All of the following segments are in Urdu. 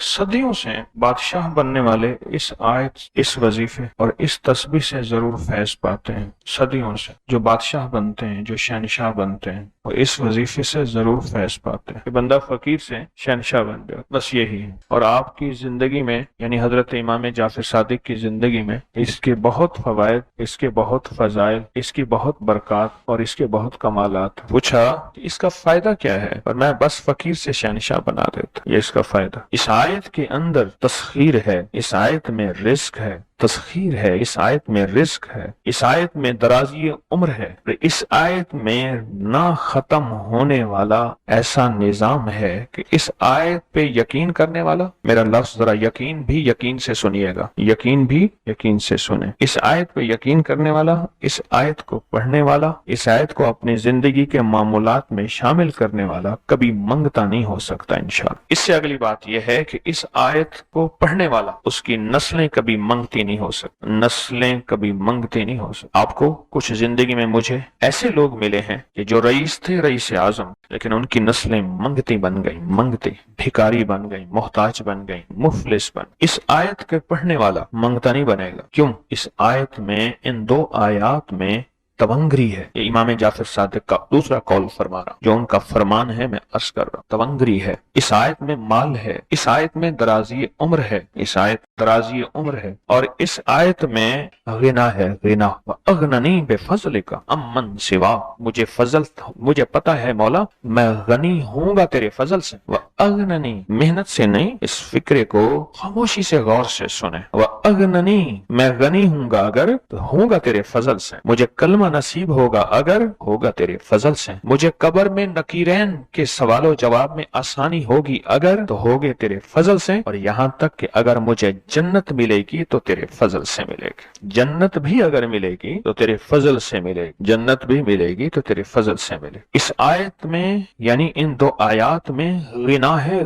صدیوں سے بادشاہ بننے والے اس آیت، اس وظیفے اور اس تسبیح سے ضرور فیض پاتے ہیں۔ صدیوں سے جو بادشاہ بنتے ہیں، جو شہنشاہ بنتے ہیں، وہ اس وظیفے سے ضرور فیض پاتے ہیں کہ بندہ فقیر سے شہنشاہ بن جائے، بس یہی ہے۔ اور آپ کی زندگی میں، یعنی حضرت امام جعفر صادق کی زندگی میں اس کے بہت فوائد، اس کے بہت فضائل، اس کی بہت برکات اور اس کے بہت کمالات۔ پوچھا کہ اس کا فائدہ کیا ہے؟ اور میں بس فقیر سے شہنشاہ بنا دیتا، یہ اس کا فائدہ۔ اس آیت کے اندر تسخیر ہے، اس آیت میں رزق ہے، تسخیر ہے، اس آیت میں رزق ہے، اس آیت میں درازی عمر ہے، اس آیت میں نہ ختم ہونے والا ایسا نظام ہے کہ اس آیت پہ یقین کرنے والا، میرا لفظ ذرا یقین بھی یقین سے سنیے گا، یقین بھی یقین سے سنیں، اس آیت پہ یقین کرنے والا، اس آیت کو پڑھنے والا، اس آیت کو اپنی زندگی کے معمولات میں شامل کرنے والا کبھی منگتا نہیں ہو سکتا انشاءاللہ۔ اس سے اگلی بات یہ ہے کہ اس آیت کو پڑھنے والا، اس کی نسلیں کبھی منگتی نہیں ہو سکتی، نسلیں کبھی منگتی نہیں ہو سکتی۔ آپ کو کچھ زندگی میں مجھے ایسے لوگ ملے ہیں کہ جو رئیس تھے، رئیس اعظم، لیکن ان کی نسلیں منگتی بن گئی، منگتی، بھکاری بن گئی، محتاج بن گئی، مفلس بن۔ اس آیت کے پڑھنے والا منگتا نہیں بنے گا۔ کیوں؟ اس آیت میں، ان دو آیات میں تونگری ہے۔ یہ امام جعفر صادق کا دوسرا قول فرما رہا، جو ان کا فرمان ہے، میں عرض کر رہا ہوں، تونگری ہے۔ اس آیت میں مال ہے، اس آیت میں درازی عمر ہے، اس آیت درازی عمر ہے، اور اس آیت میں غنا ہے، غنا۔ وَأَغْنَنِي بِفَضْلِكَ عَمَّنْ سِوَا، مجھے فضل، مجھے پتا ہے مولا میں غنی ہوں گا تیرے فضل سے۔ وَأَغْنَنِي، محنت سے نہیں، اس فکرے کو خاموشی سے غور سے سنیں۔ وَأَغْنَنِي، میں غنی ہوں گا اگر تو ہوں گا تیرے فضل سے، مجھے کلمہ نصیب ہوگا اگر ہوگا تیرے فضل سے، مجھے قبر میں نکیرین کے سوال و جواب میں آسانی ہوگی اگر تو ہوگے تیرے فضل سے، اور یہاں تک کہ اگر مجھے جنت ملے گی تو تیرے فضل سے ملے گی، جنت بھی اگر ملے گی تو تیرے فضل سے ملے گی، جنت بھی ملے گی تو تیرے فضل سے ملے گی۔ اس آیت میں، یعنی ان دو آیات میں غنا ہے،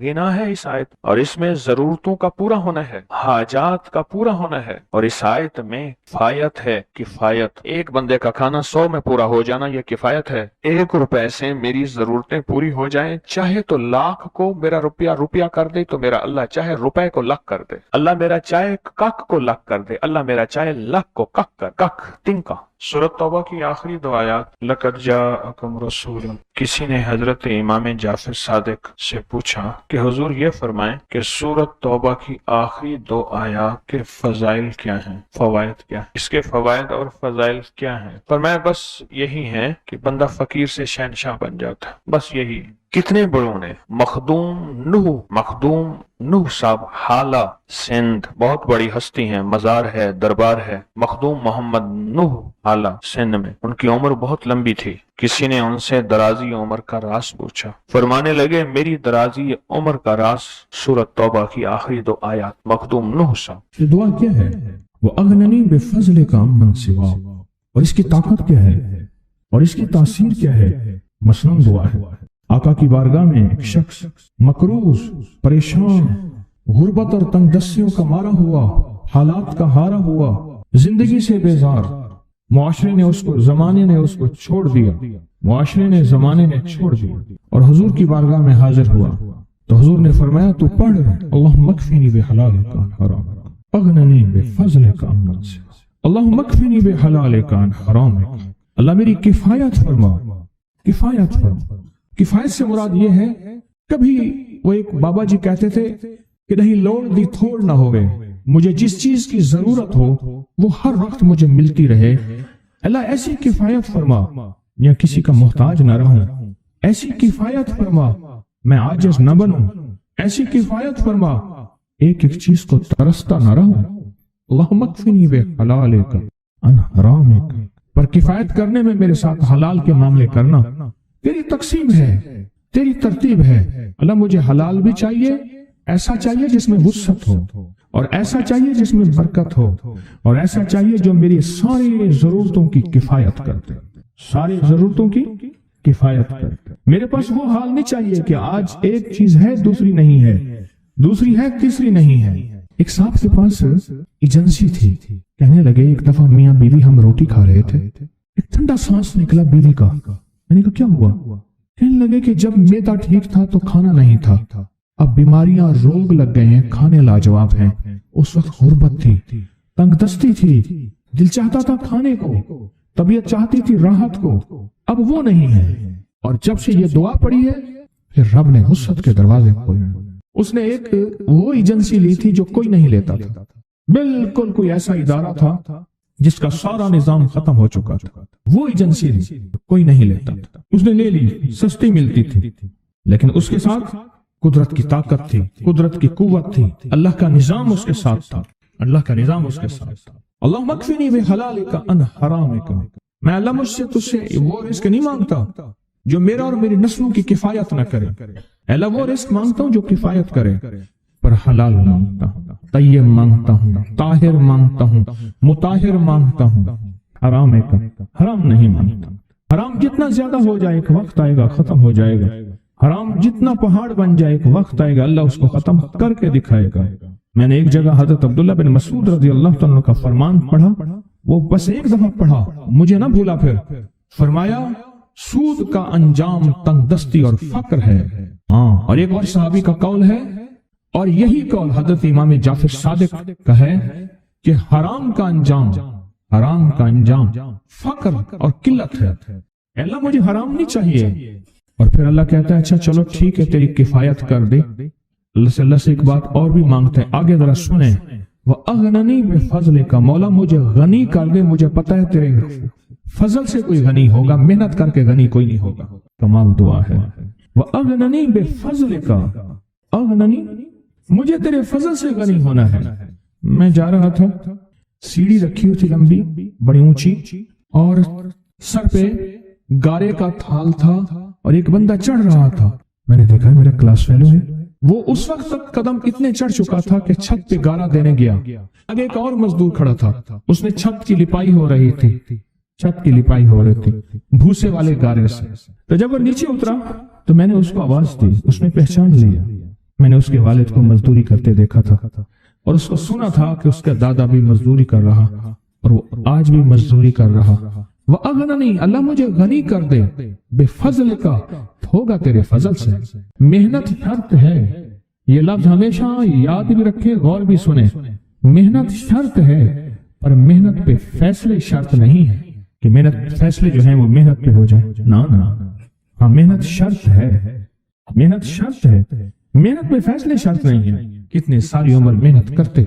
غنا ہے اس آیت، اور اس میں ضرورتوں کا پورا ہونا ہے، حاجات کا پورا ہونا ہے، اور اس آیت میں کفایت ہے، کفایت، ایک بندے کا کھانا 100 میں پورا ہو جانا یہ کفایت ہے۔ 1 روپے سے میری ضرورتیں پوری ہو جائیں، چاہے تو لاکھ کو میرا روپیہ کر دے تو میرا اللہ چاہے روپے کو لاکھ کر دے، اللہ میرا چاہے کک کو لاکھ کر دے، اللہ میرا چاہے لاکھ کو کک تنکا۔ سورۃ توبہ کی آخری 2 آیات، لَقَدْ جَاءَكُمْ رَسُولٌ۔ کسی نے حضرت امام جعفر صادق سے پوچھا کہ حضور یہ فرمائیں کہ سورۃ توبہ کی آخری 2 آیات کے فضائل کیا ہیں، فوائد کیا ہیں، اس کے فوائد اور فضائل کیا ہیں؟ فرمایا بس یہی ہے کہ بندہ فقیر سے شہنشاہ بن جاتا ہے، بس یہی۔ کتنے بڑوں نے، مخدوم نوح صاحب، حالہ سندھ، بہت بڑی ہستی ہیں، مزار ہے، دربار ہے، مخدوم محمد نوح حالہ سندھ میں، ان کی عمر بہت لمبی تھی۔ کسی نے ان سے درازی عمر کا راز پوچھا، فرمانے لگے میری درازی عمر کا راز سورۃ توبہ کی آخری 2 آیات۔ مخدوم نوح صاحب، یہ دعا کیا ہے؟ وَأَغْنَنِي بِفَضْلِكَ عَمَّنْ سِوَا، اور اس کی طاقت کیا ہے اور اس کی تاثیر کیا ہے؟ مثلاً دعا ہے، آقا کی بارگاہ میں ایک شخص مقروض، پریشان، غربت اور تنگ دستیوں کا مارا ہوا، حالات کا ہارا ہوا، زندگی سے بیزار، معاشرے نے اس کو، زمانے نے اس کو چھوڑ دیا، معاشرے نے، زمانے نے چھوڑ دیا، اور حضور کی بارگاہ میں حاضر ہوا تو حضور نے فرمایا تو پڑھ اللہم اکفنی بحلالک عن حرام، اغننی بفضلک عمن سوا، اللہم اکفنی بحلالک عن حرامک، اللہ میری کفایت فرما، کفایت فرما۔ کفایت سے مراد یہ ہے، کبھی وہ ایک بابا جی کہتے تھے کہ نہیں لوڑ دی تھوڑ نہ ہوئے، مجھے جس چیز کی ضرورت ہو وہ ہر وقت مجھے ملتی رہے، اللہ ایسی کفایت فرما، یا کسی کا محتاج نہ رہوں، ایسی کفایت فرما، میں عاجز نہ بنوں، ایسی کفایت فرما، ایک ایک چیز کو ترستا نہ رہوں، اللہم اکفنی بحلالک عن حرامک، پر کفایت کرنے میں میرے ساتھ حلال کے معاملے کرنا، تیری تقسیم ہے، تیری ترتیب ہے، اللہ مجھے حلال بھی چاہیے، ایسا چاہیے جس میں وسعت ہو، اور ایسا چاہیے جس میں برکت ہو، اور ایسا چاہیے جو میری ساری ضرورتوں کی کفایت کرتے، ساری ضرورتوں کی کفایت کرتے۔ میرے پاس وہ حال نہیں چاہیے کہ آج ایک چیز ہے دوسری نہیں ہے، دوسری ہے تیسری نہیں ہے۔ ایک صاحب کے پاس ایجنسی تھی، کہنے لگے ایک دفعہ میاں بیوی ہم روٹی کھا رہے تھے، ایک ٹھنڈا سانس نکلا بیوی کا، میں نے کہا کیا ہوا؟ کہنے لگے کہ جب میدا ٹھیک تھا تو کھانا نہیں تھا، اب بیماریاں روگ لگ گئے ہیں، کھانے لاجواب ہیں. اس وقت غربت تھی، تنگ دستی تھی، دل چاہتا تھا کھانے کو، طبیعت چاہتی تھی راحت کو. اب وہ نہیں ہے. اور جب سے یہ دعا پڑی ہے پھر رب نے وسعت کے دروازے کھولے. اس نے ایک وہ ایجنسی لی تھی جو کوئی نہیں لیتا تھا. بالکل کوئی ایسا ادارہ تھا جس کا سارا نظام ختم ہو چکا تھا. وہ ایجنسی لی، کوئی نہیں لیتا تھا. اس نے لے لی، سستی ملتی تھی، لیکن اس کے ساتھ قدرت کی طاقت تھی، قدرت کی قوت تھی. اللہ کا نظام اس کے ساتھ تھا، اللہ کا نظام اس کے ساتھ تھا. اللہم اکفنی بحلالک عن حرامک. میں اللہ مجھ سے تجھ سے وہ رزق نہیں مانگتا جو میرا اور میری نسلوں کی کفایت نہ کرے. اللہ وہ رزق مانگتا ہوں جو کفایت کرے، پر حلال مانگتا ہوں، طیب مانگتا ہوں، طاہر مانگتا ہوں، مطہر مانگتا ہوں. حرام نہیں مانگتا. حرام جتنا زیادہ ہو جائے ایک وقت آئے گا ختم ہو جائے گا. حرام جتنا پہاڑ بن جائے ایک وقت آئے گا اللہ اس کو ختم کر کے دکھائے گا. میں نے ایک جگہ حضرت عبداللہ بن مسعود رضی اللہ تعالیٰ کا فرمان پڑھا، وہ بس ایک دفعہ پڑھا، مجھے نہ بھولا. پھر فرمایا سود کا انجام تنگ دستی اور فقر ہے. اور ایک اور صحابی کا قول ہے، اور یہی قول حضرت امام جعفر صادق کا ہے کہ حرام کا انجام فقر اور قلت ہے. اللہ مجھے حرام نہیں چاہیے. اور پھر اللہ کہتا ہے اچھا چلو ٹھیک ہے تیری کفایت کر دے. اللہ سے ایک بات اور بھی مانگتے ہیں، آگے ذرا سنیں. وَأَغْنَنِي بِفَضْلِكَ. مولا مجھے غنی کر دے، مجھے پتہ ہے تیرے فضل سے کوئی غنی ہوگا، محنت کر کے غنی کوئی نہیں ہوگا. کمال دعا ہے. وَأَغْنَنِي بِفَضْلِكَ. اغننی، مجھے تیرے فضل سے غنی ہونا ہے. میں جا رہا تھا، سیڑھی رکھی ہوئی تھی لمبی بڑی اونچی، اور سر پہ گارے کا تھال تھا اور ایک بندہ چڑھ رہا تھا. میں نے دیکھا میرا کلاس فیلو ہے. وہ اس وقت تک قدم اتنے چڑھ چکا تھا کہ چھت پہ گارا دینے گیا. آگے ایک اور مزدور کھڑا تھا، اس نے چھت کی لپائی ہو رہی تھی بھوسے والے گارے سے. تو جب وہ نیچے اترا تو میں نے اس کو آواز دی، اس نے پہچان لیا. میں نے اس کے والد کو مزدوری کرتے دیکھا تھا اور اس کو سنا تھا کہ اس کا دادا بھی مزدوری کر رہا اور وہ آج بھی مزدوری کر رہا. وَأَغْنَنِي. اللہ مجھے غنی کر دے، بِفَضْلِكَ. ہوگا تیرے فضل سے. محنت شرط ہے، یہ لفظ ہمیشہ یاد بھی رکھے، غور بھی سنیں. محنت شرط ہے، پر محنت پہ فیصلے شرط نہیں ہے کہ محنت فیصلے جو ہیں وہ محنت پہ ہو جائے. نا ہاں، محنت شرط ہے، محنت پہ فیصلے شرط نہیں ہے. کتنے ساری عمر محنت کرتے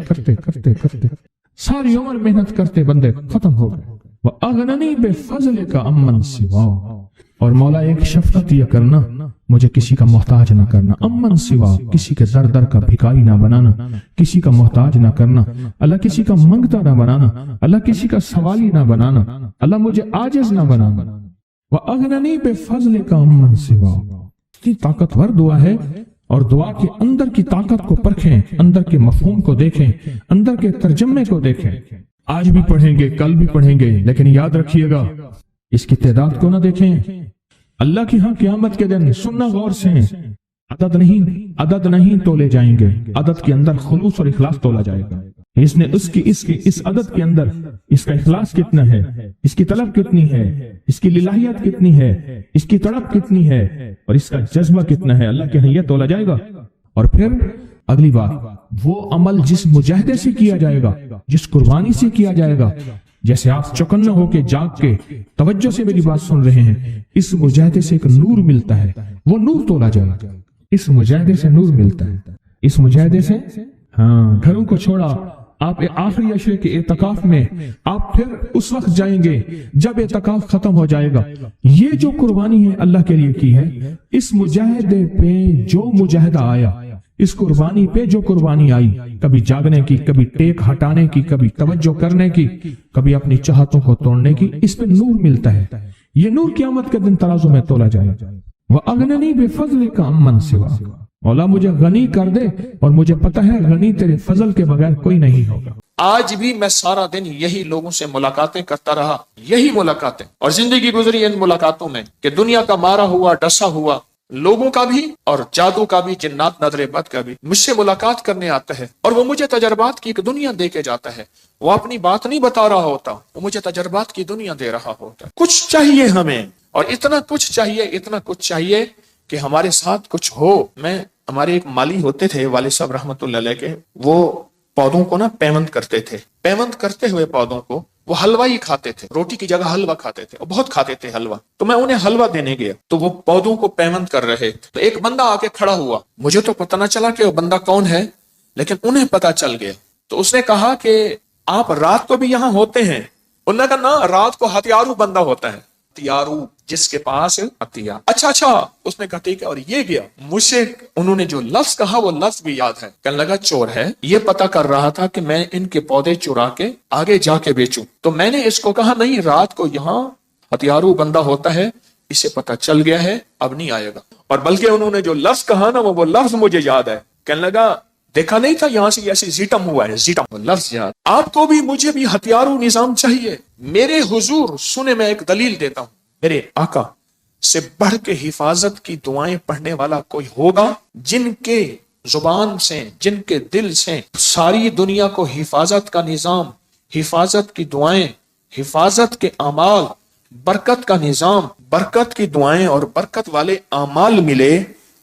ساری عمر محنت کرتے بندے ختم ہو گئے. وَأَغْنَنِي بِفَضْلِكَ عَمَّنْ سِوَاكَ. اور مولا ایک شفقت یہ کرنا، مجھے کسی کا محتاج نہ کرنا. امن سوا، کسی کے در کا بھکاری نہ بنانا، کسی کا محتاج نہ کرنا. اللہ کسی کا منگتا نہ بنانا، اللہ کسی کا سوالی نہ بنانا، اللہ مجھے عاجز نہ بنانا. وَأَغْنَنِي بِفَضْلِكَ عَمَّنْ سِوَاكَ. اتنی طاقتور دعا ہے. اور دعا کے اندر کی طاقت کو پرکھیں، اندر کے مفہوم کو دیکھیں، اندر کے ترجمے کو دیکھیں. آج بھی پڑھیں گے، کل بھی پڑھیں گے، لیکن یاد رکھیے گا اس کی تعداد کو نہ دیکھیں. اللہ کی ہاں قیامت کے دن سننا غور سے، عدد نہیں تولے جائیں گے، عدد کے اندر خلوص اور اخلاص تولا جائے گا. اس نے اس عدد کے اندر اس کا اخلاص کتنا ہے، اس کی طلب کتنی ہے، اس کی للہیت کتنی ہے، اس کی تڑپ کتنی ہے، اور اس کا جذبہ کتنا ہے، اللہ کے ہاں یہ تولا جائے گا. اور پھر اگلی بات، وہ عمل جس مجاہدے سے کیا جائے گا، جس قربانی سے کیا جائے گا. جیسے آپ چوکنا ہو کے جاگ کے توجہ سے میری بات سن رہے ہیں، اس مجاہدے سے ایک نور ملتا ہے، وہ نور تولا جائے گا. اس مجاہدے سے نور ملتا ہے، اس مجاہدے سے. ہاں، گھروں کو چھوڑا، آپ آخری عشرے کے اعتکاف میں آپ پھر اس وقت جائیں گے جب اعتکاف ختم ہو جائے گا. یہ جو قربانی ہے اللہ کے لیے کی ہے، اس مجاہدے پہ جو مجاہدہ آیا، اس قربانی پہ جو قربانی آئی، کبھی جاگنے کی، کبھی ٹیک ہٹانے کی، کبھی توجہ کرنے کی، کبھی اپنی چاہتوں کو توڑنے کی، اس پہ نور ملتا ہے. یہ نور قیامت کے دن ترازو میں تولا جائے. وَأَغْنَنِي بِفَضْلِكَ عَمَّنْ سِوَاكَ. مولا مجھے غنی کر دے، اور مجھے پتہ ہے غنی تیرے فضل کے بغیر کوئی نہیں ہوگا. آج بھی میں سارا دن یہی لوگوں سے ملاقاتیں کرتا رہا، یہی ملاقاتیں، اور زندگی گزری ان ملاقاتوں میں کہ دنیا کا مارا ہوا ڈسا ہوا لوگوں کا بھی اور جادو کا بھی، جنات نظر بد کا بھی مجھ سے ملاقات کرنے آتا ہے، اور وہ مجھے تجربات کی ایک دنیا دے کے جاتا ہے. وہ اپنی بات نہیں بتا رہا ہوتا، وہ مجھے تجربات کی دنیا دے رہا ہوتا ہے. کچھ چاہیے ہمیں، اور اتنا کچھ چاہیے کہ ہمارے ساتھ کچھ ہو. میں ہمارے ایک مالی ہوتے تھے والد صاحب رحمت اللہ علیہ کے، وہ پودوں کو نا پیوند کرتے تھے، پیوند کرتے ہوئے پودوں کو وہ حلوہ ہی کھاتے تھے، روٹی کی جگہ حلوہ کھاتے تھے اور بہت کھاتے تھے حلوہ. تو میں انہیں حلوہ دینے گیا تو وہ پودوں کو پیوند کر رہے تھے، تو ایک بندہ آ کے کھڑا ہوا. مجھے تو پتہ نہ چلا کہ وہ بندہ کون ہے، لیکن انہیں پتہ چل گیا. تو اس نے کہا کہ آپ رات کو بھی یہاں ہوتے ہیں؟ انہوں نے کہا نا، رات کو ہتھیارو بندہ ہوتا ہے، ہتھیارو جس کے پاس ہتھیار. اچھا اس نے کہا ٹھیک ہے. اور یہ گیا. مجھ سے انہوں نے جو لفظ کہا وہ لفظ بھی یاد ہے. کہنے لگا چور ہے، یہ پتہ کر رہا تھا کہ میں ان کے پودے چرا کے آگے جا کے بیچوں. تو میں نے اس کو کہا نہیں، رات کو یہاں ہتھیارو بندہ ہوتا ہے، اسے پتہ چل گیا ہے، اب نہیں آئے گا. اور بلکہ انہوں نے جو لفظ کہا نا وہ لفظ مجھے یاد ہے. کہنے لگا دیکھا نہیں تھا یہاں سے ایسی زیٹم ہوا ہے، زیٹم لفظ یاد. آپ کو بھی مجھے بھی ہتھیارو نظام چاہیے. میرے حضور سنے، میں ایک دلیل دیتا ہوں، میرے آقا سے بڑھ کے حفاظت کی دعائیں پڑھنے والا کوئی ہوگا؟ جن کے زبان سے، جن کے دل سے ساری دنیا کو حفاظت کا نظام، حفاظت کی دعائیں، حفاظت کے اعمال، برکت کا نظام، برکت کی دعائیں اور برکت والے اعمال ملے،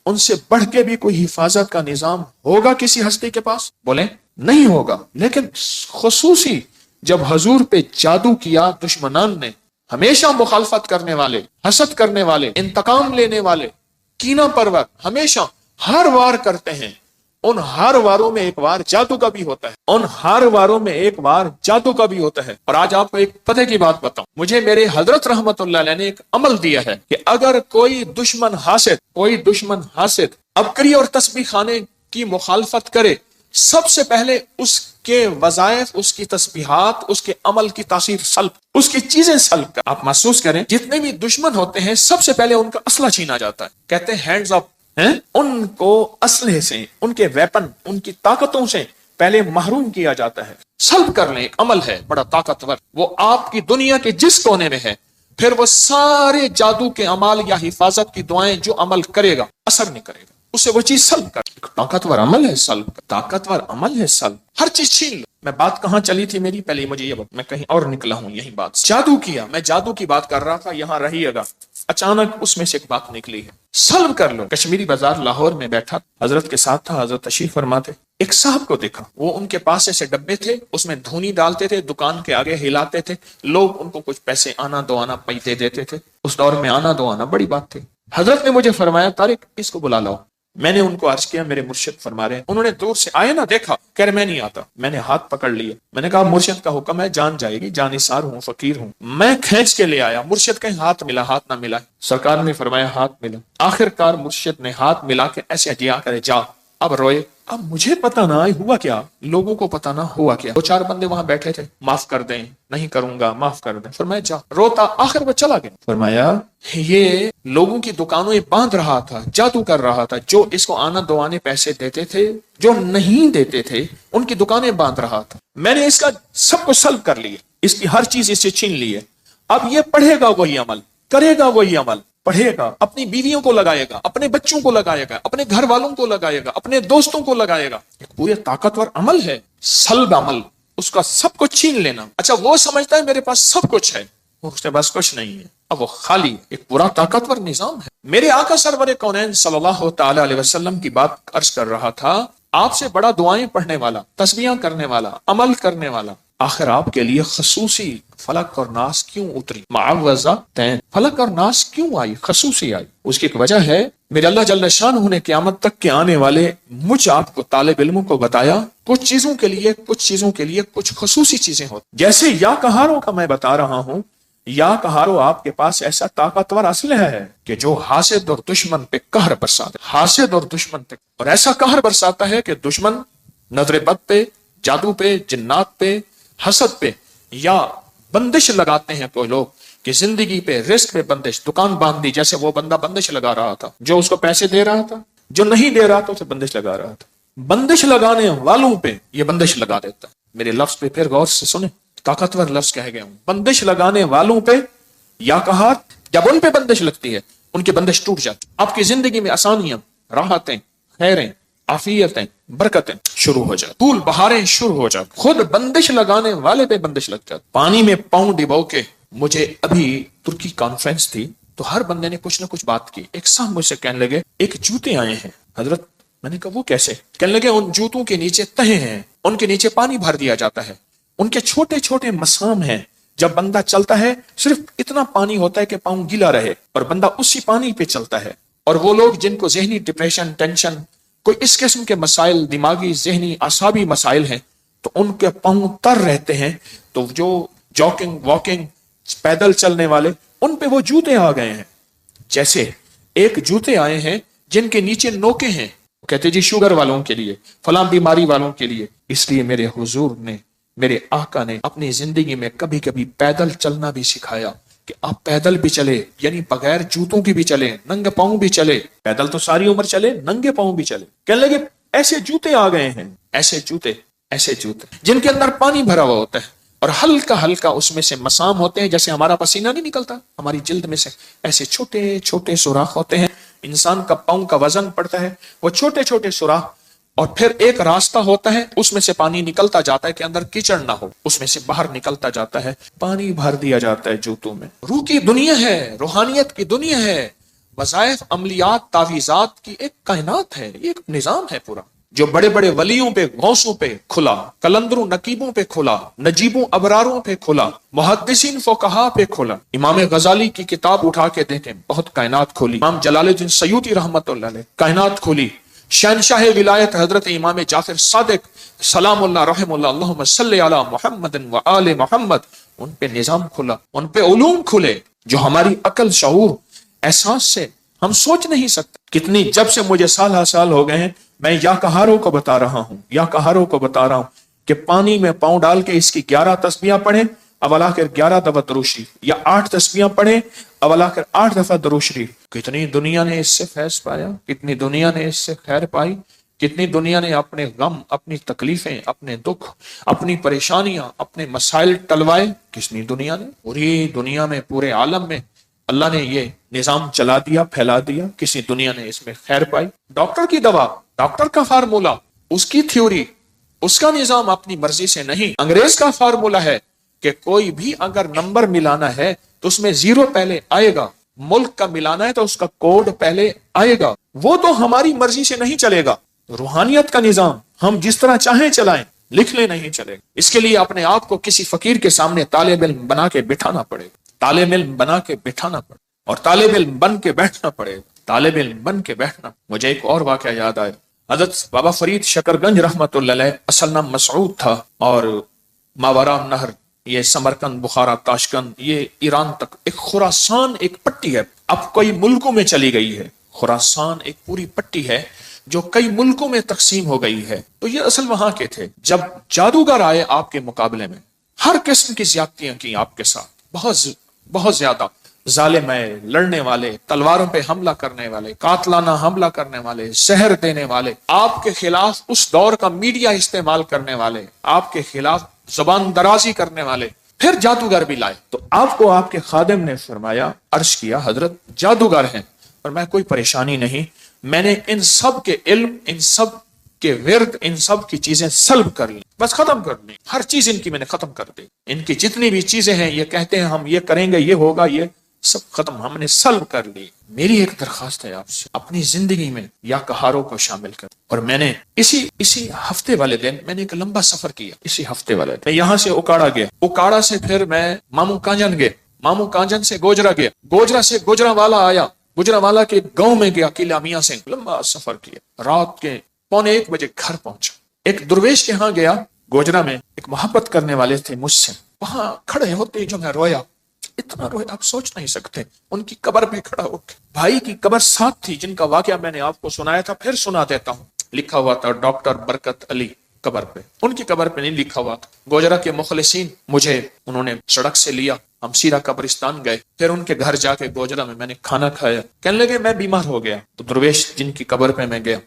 ان سے بڑھ کے بھی کوئی حفاظت کا نظام ہوگا کسی ہستی کے پاس؟ بولیں نہیں ہوگا. لیکن خصوصی جب حضور پہ جادو کیا دشمنان نے، ہمیشہ مخالفت کرنے والے، حسد کرنے والے، انتقام لینے والے، کینہ پرور، ہمیشہ ہر وار کرتے ہیں. ان ہر واروں میں ایک وار جادو کا بھی ہوتا ہے، ان ہر واروں میں ایک وار جادو کا بھی ہوتا ہے. اور آج آپ کو ایک پتہ کی بات بتاؤں، مجھے میرے حضرت رحمت اللہ علیہ نے ایک عمل دیا ہے کہ اگر کوئی دشمن حاسد ابکری اور تسبیح خانے کی مخالفت کرے، سب سے پہلے اس کے وظائف، اس کی تسبیحات، اس کے عمل کی تاثیر سلب، اس کی چیزیں سلب کر. آپ محسوس کریں جتنے بھی دشمن ہوتے ہیں سب سے پہلے ان کا اسلحہ چھینا جاتا ہے. کہتے ہیں ہینڈز اپ، ان کو اسلحے سے، ان کے ویپن، ان کی طاقتوں سے پہلے محروم کیا جاتا ہے. سلب کر لیں، ایک عمل ہے بڑا طاقتور، وہ آپ کی دنیا کے جس کونے میں ہے، پھر وہ سارے جادو کے عمال یا حفاظت کی دعائیں جو عمل کرے گا اثر نہیں کرے گا، اسے وہ چیز سلب کر. طاقتور عمل ہے سلب، طاقتور عمل ہے سلب. ہر چیز چھین لو. میں بات کہاں چلی تھی میری؟ پہلے مجھے یہ بات، میں کہیں اور نکلا ہوں. یہی بات جادو کیا، میں جادو کی بات کر رہا تھا، یہاں رہیے گا. اچانک اس میں سے ایک بات نکلی ہے، سلب کر لو. کشمیری بازار لاہور میں بیٹھا، حضرت کے ساتھ تھا، حضرت تشریف فرما تھے. ایک صاحب کو دیکھا، وہ ان کے پاس ایسے ڈبے تھے، اس میں دھونی ڈالتے تھے، دکان کے آگے ہلاتے تھے، لوگ ان کو کچھ پیسے آنا دو آنا پیسے دیتے تھے. اس دور میں آنا دو آنا بڑی بات تھی. حضرت نے مجھے فرمایا طارق اس کو بلا لاؤ. میں نے ان کو عرض کیا میرے مرشد فرما رہے ہیں. انہوں نے دور سے آئے نہ دیکھا، کہہ رہے میں نہیں آتا. میں نے ہاتھ پکڑ لیا، میں نے کہا مرشد کا حکم ہے، جان جائے گی، جانثار ہوں، فقیر ہوں. میں کھینچ کے لے آیا. مرشد کہیں ہاتھ ملا، ہاتھ نہ ملا. سرکار نے فرمایا ہاتھ ملا. آخر کار مرشد نے ہاتھ ملا کے ایسے دیا کرے جا. اب روئے. اب مجھے پتا نہ ہوا کیا، لوگوں کو پتا نہ ہوا کیا. دو چار بندے وہاں بیٹھے تھے، معاف کر دیں، نہیں کروں گا، معاف کر دیں. فرمایا جا. روتا، آخر وہ چلا گیا. فرمایا یہ لوگوں کی دکانوں میں باندھ رہا تھا، جادو کر رہا تھا. جو اس کو آنا دو آنے پیسے دیتے تھے، جو نہیں دیتے تھے، ان کی دکانیں باندھ رہا تھا. میں نے اس کا سب کو سلب کر لیا، اس کی ہر چیز اس سے چھین لی ہے. اب یہ پڑھے گا وہی عمل، کرے گا وہی عمل، پڑھے گا، اپنی بیویوں کو لگائے گا، اپنے بچوں کو لگائے گا، اپنے گھر والوں کو لگائے گا، اپنے دوستوں کو لگائے گا. ایک پورے طاقتور عمل ہے سلب عمل، اس کا سب کو چھین لینا. اچھا وہ سمجھتا ہے میرے پاس سب کچھ ہے، اس کے پاس کچھ نہیں ہے، اب وہ خالی. ایک پورا طاقتور نظام ہے. میرے آقا سرور کونین صلی اللہ تعالی علیہ وسلم کی بات عرض کر رہا تھا. آپ سے بڑا دعائیں پڑھنے والا، تسبیحاں کرنے والا، عمل کرنے والا، آخر آپ کے لیے خصوصی فلک اور ناس کیوں اتری؟ معوذہ تین، فلک اور ناس کیوں آئی، خصوصی آئی؟ اس کی ایک وجہ ہے، میرے اللہ جل شانہ نے قیامت تک کے آنے والے مجھ آپ کو طالب علموں کو بتایا کچھ چیزوں کے لیے کچھ خصوصی چیزیں ہوتی. جیسے یا کہاروں کا میں بتا رہا ہوں، یا کہارو آپ کے پاس ایسا طاقتور اسلحہ ہے کہ جو حاسد اور دشمن پہ قہر برساتا ہے، حاسد اور دشمن پہ، اور ایسا قہر برساتا ہے کہ دشمن نظر بد پہ، جادو پہ، جنات پہ، حسد پہ، یا بندش لگاتے ہیں کوئی لوگ کہ زندگی پہ، رزق پہ بندش. دکان باندھ دی، جیسے وہ بندہ بندش لگا رہا تھا، جو اس کو پیسے دے رہا تھا، جو نہیں دے رہا تھا اسے بندش لگا رہا تھا. بندش لگانے والوں پہ یہ بندش لگا دیتا ہے. میرے لفظ پہ پھر غور سے سنیں، طاقتور لفظ کہہ گیا ہوں. بندش لگانے والوں پہ یا کہا، جب ان پہ بندش لگتی ہے ان کی بندش ٹوٹ جاتی. آپ کی زندگی میں آسانیاں، راحتیں، خیریں، عافیتیں، برکتیں شروع ہو جاتی، پھول بہاریں شروع ہو جاتی. خود بندش لگانے والے پہ بندش لگ جاتی. پانی میں پاؤں ڈبو کے، مجھے ابھی ترکی کانفرنس تھی تو ہر بندے نے کچھ نہ کچھ بات کی. ایک صاحب مجھ سے کہنے لگے ایک جوتے آئے ہیں حضرت، میں نے کہا وہ کیسے؟ کہنے لگے ان جوتوں کے نیچے تہیں ہیں، ان کے نیچے پانی بھر دیا جاتا ہے، ان کے چھوٹے چھوٹے مسام ہیں، جب بندہ چلتا ہے صرف اتنا پانی ہوتا ہے کہ پاؤں گیلا رہے اور بندہ اسی پانی پہ چلتا ہے۔ اور وہ لوگ جن کو ذہنی ڈپریشن، ٹینشن، کوئی اس قسم کے مسائل، دماغی، ذہنی، اعصابی مسائل ہیں، تو ان کے پاؤں تر رہتے ہیں، تو جو جاگنگ، واکنگ، پیدل چلنے والے، ان پہ وہ جوتے آ گئے ہیں۔ جیسے ایک جوتے آئے ہیں جن کے نیچے نوکیں ہیں، کہتے جی شوگر والوں کے لیے، فلاں بیماری والوں کے لیے۔ اس لیے میرے حضور نے، میرے آقا نے اپنی زندگی میں کبھی کبھی پیدل چلنا بھی سکھایا کہ آپ پیدل بھی چلے، یعنی بغیر جوتوں کی بھی چلے، ننگے پاؤں بھی چلے، پیدل تو ساری عمر چلے، ننگے پاؤں بھی چلے۔ کہنے لگے ایسے جوتے آ گئے ہیں، ایسے جوتے جن کے اندر پانی بھرا ہوا ہوتا ہے اور ہلکا ہلکا اس میں سے مسام ہوتے ہیں، جیسے ہمارا پسینہ نہیں نکلتا ہماری جلد میں سے، ایسے چھوٹے چھوٹے سوراخ ہوتے ہیں، انسان کا پاؤں کا وزن پڑتا ہے، وہ چھوٹے چھوٹے سوراخ، اور پھر ایک راستہ ہوتا ہے، اس میں سے پانی نکلتا جاتا ہے کہ اندر کیچڑ نہ ہو، اس میں سے باہر نکلتا جاتا ہے، پانی بھر دیا جاتا ہے جوتوں میں۔ روح کی دنیا ہے، روحانیت کی دنیا ہے، وظائف، عملیات، تعویذات کی ایک کائنات ہے، یہ ایک نظام ہے پورا، جو بڑے بڑے ولیوں پہ، غوثوں پہ کھلا، کلندروں نقیبوں پہ کھلا، نجیبوں ابراروں پہ کھلا، محدثین فقہا پہ کھلا۔ امام غزالی کی کتاب اٹھا کے دیکھیں، بہت کائنات کھولی۔ امام جلال الدین سیوطی رحمت اللہ علیہ کائنات کھولی۔ شہنشاہ ولایت حضرت امام جعفر صادق سلام اللہ رحم اللہ اللہم صلی علی محمد و آل محمد، ان پہ نظام کھلا، ان پہ علوم کھلے جو ہماری عقل، شعور، احساس سے ہم سوچ نہیں سکتے۔ کتنی، جب سے مجھے سال سال ہو گئے ہیں، میں یا کہاروں کو بتا رہا ہوں کہ پانی میں پاؤں ڈال کے اس کی 11 تسبیحاں پڑھیں، اول آخر 11 دفعہ درود شریف، یا 8 تسبیحاں پڑھیں، اول آخر 8 دفعہ درود شریف۔ کتنی دنیا نے اس سے فیض پایا، کتنی دنیا نے اس سے خیر پائی، کتنی دنیا نے اپنے غم، اپنی تکلیفیں، اپنے دکھ، اپنی پریشانیاں، اپنے مسائل ٹلوائے۔ کتنی دنیا نے، پوری دنیا میں، پورے عالم میں اللہ نے یہ نظام چلا دیا، پھیلا دیا، کسی دنیا نے اس میں خیر پائی۔ ڈاکٹر کی دوا، ڈاکٹر کا فارمولا، اس کی تھیوری، اس کا نظام اپنی مرضی سے نہیں۔ انگریز کا فارمولا ہے کہ کوئی بھی اگر نمبر ملانا ہے تو اس میں 0 پہلے آئے گا، ملک کا ملانا ہے تو اس کا کوڈ پہلے آئے گا، وہ تو ہماری مرضی سے نہیں چلے گا۔ روحانیت کا نظام ہم جس طرح چاہیں چلائیں، لکھ لے نہیں چلے گا۔ اس کے لیے اپنے آپ کو کسی فقیر کے سامنے طالب علم بنا کے بٹھانا پڑے گا، طالب علم بنا کے بٹھانا پڑے، اور طالب علم بن کے بیٹھنا پڑے گا، طالب علم بن کے بیٹھنا۔ مجھے ایک اور واقعہ یاد آیا، حضرت بابا فرید شکرگنج رحمت اللہ علیہ، اصل نام مسعود تھا، اور ماورا نہر، یہ سمرقند، بخارا، تاشقند، یہ ایران تک ایک خراسان ایک پٹی ہے، اب کئی ملکوں میں چلی گئی ہے۔ خراسان ایک پوری پٹی ہے جو کئی ملکوں میں تقسیم ہو گئی ہے۔ تو یہ اصل وہاں کے تھے۔ جب جادوگر آئے آپ کے مقابلے میں، ہر قسم کی زیادتیاں کی آپ کے ساتھ، بہت زیادہ ظالم ہے، لڑنے والے، تلواروں پہ حملہ کرنے والے، قاتلانہ حملہ کرنے والے، زہر دینے والے، آپ کے خلاف اس دور کا میڈیا استعمال کرنے والے، آپ کے خلاف زبان درازی کرنے والے، پھر جادوگر بھی لائے۔ تو آپ کو آپ کے خادم نے فرمایا، عرض کیا، حضرت جادوگر ہیں، اور میں کوئی پریشانی نہیں، میں نے ان سب کے علم، ان سب کے ورد، ان سب کی چیزیں سلب کر لی، بس ختم کر لی، ہر چیز ان کی میں نے ختم کر دی، ان کی جتنی بھی چیزیں ہیں، یہ کہتے ہیں ہم یہ کریں گے، یہ ہوگا، یہ سب ختم، ہم نے سلب کر لی۔ میری ایک درخواست ہے آپ سے، اپنی زندگی میں یا کہاروں کو شامل کر۔ اور میں نے اسی ہفتے والے دن میں نے ایک لمبا سفر کیا، اسی ہفتے والے دن میں یہاں سے اکاڑا گیا، اکاڑا سے پھر میں مامو کانجن گیا، مامو کانجن سے گوجرا گیا، گوجرا سے گوجرانوالا آیا، گوجرانوالا کے گاؤں میں گیا، قلعہ میاں سنگھ، لمبا سفر کیا، رات کے 1:15 بجے گھر پہنچا۔ ایک درویش کے ہاں گیا، گوجرا میں، ایک محبت کرنے والے تھے مجھ سے، وہاں کھڑے ہوتے جو میں رویا، اتنا رویا آپ سوچ نہیں سکتے۔ ان کی قبر پہ کھڑا ہو کے، بھائی کی قبر ساتھ تھی جن کا واقعہ میں نے آپ کو سنایا تھا، پھر سنا دیتا ہوں۔ لکھا ہوا تھا ڈاکٹر برکت علی قبر پہ، ان کی قبر پہ نہیں لکھا ہوا تھا۔ گوجرا کے مخلصین مجھے انہوں نے سڑک سے لیا، ہم سیرا قبرستان گئے، پھر ان کے گھر جا کے گوجرا میں نے کھانا کھایا۔ کہنے لگے میں بیمار ہو گیا، تو درویش جن کی قبر پہ میں گیا،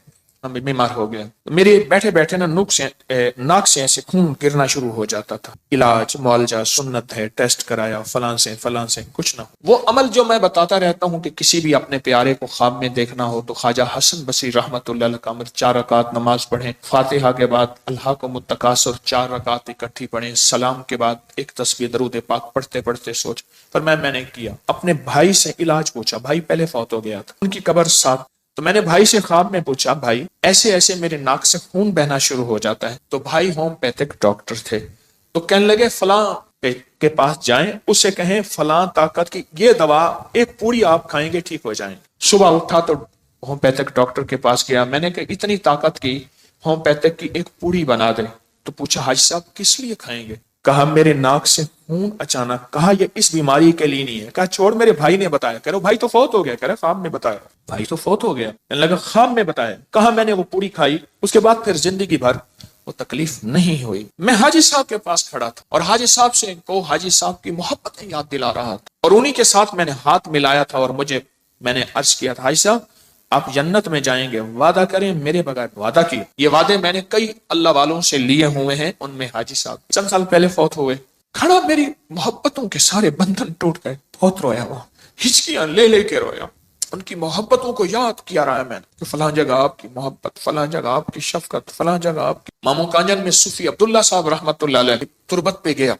ہم بیمار ہو گیا، میرے بیٹھے بیٹھے نا ناک سے ایسے خون گرنا شروع ہو جاتا تھا۔ علاج، معالجہ، سنت ہے، ٹیسٹ کرایا، فلاں سے کچھ نہ ہو۔ وہ عمل جو میں بتاتا رہتا ہوں کہ کسی بھی اپنے پیارے کو خواب میں دیکھنا ہو تو خواجہ حسن بصری رحمت اللہ علیہ کا 4 رکعت نماز پڑھیں، فاتحہ کے بعد اللہ کو متکاثر 4 رکعت اکٹھی پڑھیں، سلام کے بعد ایک تسبیح درود پاک پڑھتے پڑھتے سوچ۔ پر میں نے کیا، اپنے بھائی سے علاج پوچھا، بھائی پہلے فوت ہو گیا تھا، ان کی قبر ساتھ، تو میں نے بھائی سے خواب میں پوچھا بھائی ایسے ایسے میرے ناک سے خون بہنا شروع ہو جاتا ہے. تو بھائی ہومیوپیتھک ڈاکٹر تھے. تو کہنے لگے فلاں کے پاس جائیں, اسے کہیں فلاں طاقت کی یہ دوا ایک پوری آپ کھائیں گے ٹھیک ہو جائیں. صبح اٹھا تو ہومیوپیتھک ڈاکٹر کے پاس گیا. میں نے کہا اتنی طاقت کی ہومیوپیتھک کی ایک پوری بنا دیں. تو پوچھا حاجی صاحب کس لیے کھائیں گے؟ کہا میرے ناک سے خون اچانک. کہا یہ اس بیماری کے لیے نہیں ہے. کہا چھوڑ میرے بھائی نے بتایا. کہہ رہا بھائی تو فوت ہو گیا. کہہ رہا خواب میں بتایا. بھائی تو فوت ہو گیا. کہنے لگا خواب میں بتایا. کہا میں نے وہ پوری کھائی, اس کے بعد پھر زندگی بھر وہ تکلیف نہیں ہوئی. میں حاجی صاحب کے پاس کھڑا تھا اور حاجی صاحب سے کو حاجی صاحب کی محبتیں یاد دلا رہا تھا, اور انہی کے ساتھ میں نے ہاتھ ملایا تھا, اور میں نے عرض کیا تھا حاجی صاحب آپ جنت میں جائیں گے, وعدہ کریں میرے بغیر. وعدہ کیا. یہ وعدے میں نے کئی اللہ والوں سے لیے ہوئے ہیں, ان میں حاجی صاحب چند سال پہلے فوت ہوئے. کھڑا میری محبتوں کے سارے بندھن ٹوٹ گئے. بہت رویا وہاں, ہچکیاں لے لے کے رویا. ان کی محبتوں کو یاد کیا رہا ہے میں نے کہ فلاں جگہ آپ کی محبت, فلاں جگہ آپ کی شفقت, فلاں جگہ آپ کی. مامو کانجن میں صوفی عبداللہ صاحب رحمت اللہ علیہ تربت پہ گیا.